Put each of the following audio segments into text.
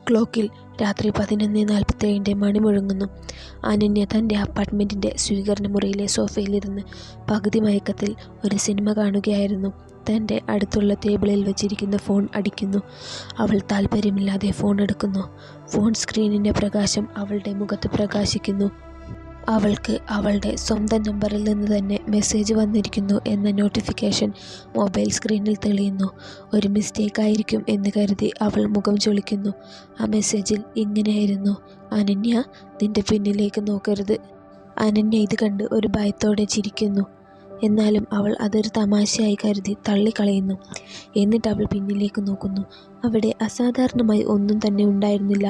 ക്ലോക്കിൽ രാത്രി 11:47 മണി മുഴങ്ങുന്നു. അനന്യ തൻ്റെ അപ്പാർട്ട്മെൻറ്റിൻ്റെ സ്വീകരണ മുറിയിലെ സോഫയിലിരുന്ന് പകുതി മയക്കത്തിൽ ഒരു സിനിമ കാണുകയായിരുന്നു. തൻ്റെ അടുത്തുള്ള ടേബിളിൽ വച്ചിരിക്കുന്ന ഫോൺ അടിക്കുന്നു. അവൾ താല്പര്യമില്ലാതെ ഫോൺ എടുക്കുന്നു. ഫോൺ സ്ക്രീനിൻ്റെ പ്രകാശം അവളുടെ മുഖത്ത് പ്രകാശിക്കുന്നു. അവൾക്ക് അവളുടെ സ്വന്തം നമ്പറിൽ നിന്ന് തന്നെ മെസ്സേജ് വന്നിരിക്കുന്നു എന്ന നോട്ടിഫിക്കേഷൻ മൊബൈൽ സ്ക്രീനിൽ തെളിയുന്നു. ഒരു മിസ്റ്റേക്ക് ആയിരിക്കും എന്ന് കരുതി അവൾ മുഖം ചൊളിക്കുന്നു. ആ മെസ്സേജിൽ ഇങ്ങനെയായിരുന്നു: അനന്യ, നിന്റെ പിന്നിലേക്ക് നോക്കരുത്. അനന്യ ഇത് കണ്ട് ഒരു ഭയത്തോടെ ചിരിക്കുന്നു. എന്നാലും അവൾ അതൊരു തമാശയായി കരുതി തള്ളിക്കളയുന്നു. എന്നിട്ട് അവൾ പിന്നിലേക്ക് നോക്കുന്നു. അവിടെ അസാധാരണമായി ഒന്നും തന്നെ ഉണ്ടായിരുന്നില്ല.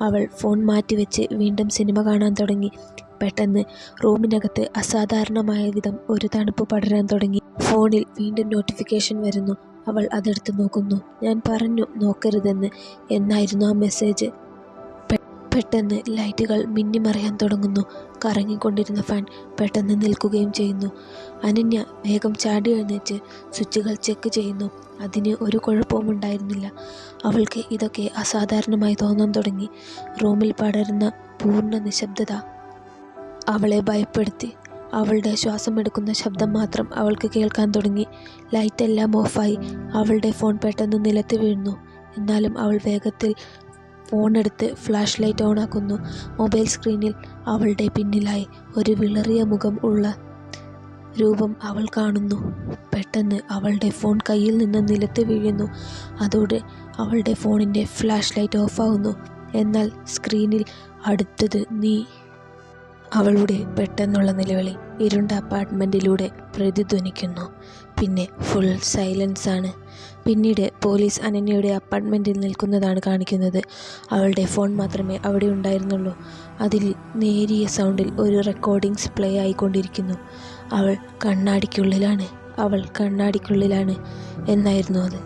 അവൾ ഫോൺ മാറ്റിവെച്ച് വീണ്ടും സിനിമ കാണാൻ തുടങ്ങി. പെട്ടെന്ന് റൂമിനകത്ത് അസാധാരണമായ വിധം ഒരു തണുപ്പ് പടരാൻ തുടങ്ങി. ഫോണിൽ വീണ്ടും നോട്ടിഫിക്കേഷൻ വരുന്നു. അവൾ അതെടുത്ത് നോക്കുന്നു. ഞാൻ പറഞ്ഞു നോക്കരുതെന്ന് എന്നായിരുന്നു ആ മെസ്സേജ്. പെട്ടെന്ന് ലൈറ്റുകൾ മിന്നിമറയാൻ തുടങ്ങുന്നു. കറങ്ങിക്കൊണ്ടിരുന്ന ഫാൻ പെട്ടെന്ന് നിൽക്കുകയും ചെയ്യുന്നു. അനന്യ വേഗം ചാടി എഴുന്നേറ്റ് സ്വിച്ചുകൾ ചെക്ക് ചെയ്യുന്നു. അതിന് ഒരു കുഴപ്പവും ഉണ്ടായിരുന്നില്ല. അവൾക്ക് ഇതൊക്കെ അസാധാരണമായി തോന്നാൻ തുടങ്ങി. റൂമിൽ പടരുന്ന പൂർണ്ണ നിശബ്ദത അവളെ ഭയപ്പെടുത്തി. അവളുടെ ശ്വാസമെടുക്കുന്ന ശബ്ദം മാത്രം അവൾക്ക് കേൾക്കാൻ തുടങ്ങി. ലൈറ്റെല്ലാം ഓഫായി. അവളുടെ ഫോൺ പെട്ടെന്ന് നിലത്ത് വീഴുന്നു. എന്നാലും അവൾ വേഗത്തിൽ ഫോണെടുത്ത് ഫ്ലാഷ് ലൈറ്റ് ഓണാക്കുന്നു. മൊബൈൽ സ്ക്രീനിൽ അവളുടെ പിന്നിലായി ഒരു വിളറിയ മുഖം ഉള്ള രൂപം അവൾ കാണുന്നു. പെട്ടെന്ന് അവളുടെ ഫോൺ കയ്യിൽ നിന്ന് നിലത്ത് വീഴുന്നു. അതോടെ അവളുടെ ഫോണിൻ്റെ ഫ്ലാഷ് ലൈറ്റ് ഓഫാവുന്നു. എന്നാൽ സ്ക്രീനിൽ അടുത്തത് നീ. അവളുടെ പെട്ടെന്നുള്ള നിലവിളി ഇരുണ്ട അപ്പാർട്ട്മെൻറ്റിലൂടെ പ്രതിധ്വനിക്കുന്നു. പിന്നെ ഫുൾ സൈലൻസ് ആണ്. പിന്നീട് പോലീസ് അനന്യയുടെ അപ്പാർട്ട്മെൻറ്റിൽ നിൽക്കുന്നതാണ് കാണിക്കുന്നത്. അവളുടെ ഫോൺ മാത്രമേ അവിടെ ഉണ്ടായിരുന്നുള്ളൂ. അതിൽ നേരിയ സൗണ്ടിൽ ഒരു റെക്കോർഡിങ്സ് പ്ലേ ആയിക്കൊണ്ടിരിക്കുന്നു. അവൾ കണ്ണാടിക്കുള്ളിലാണ് എന്നായിരുന്നു അത്.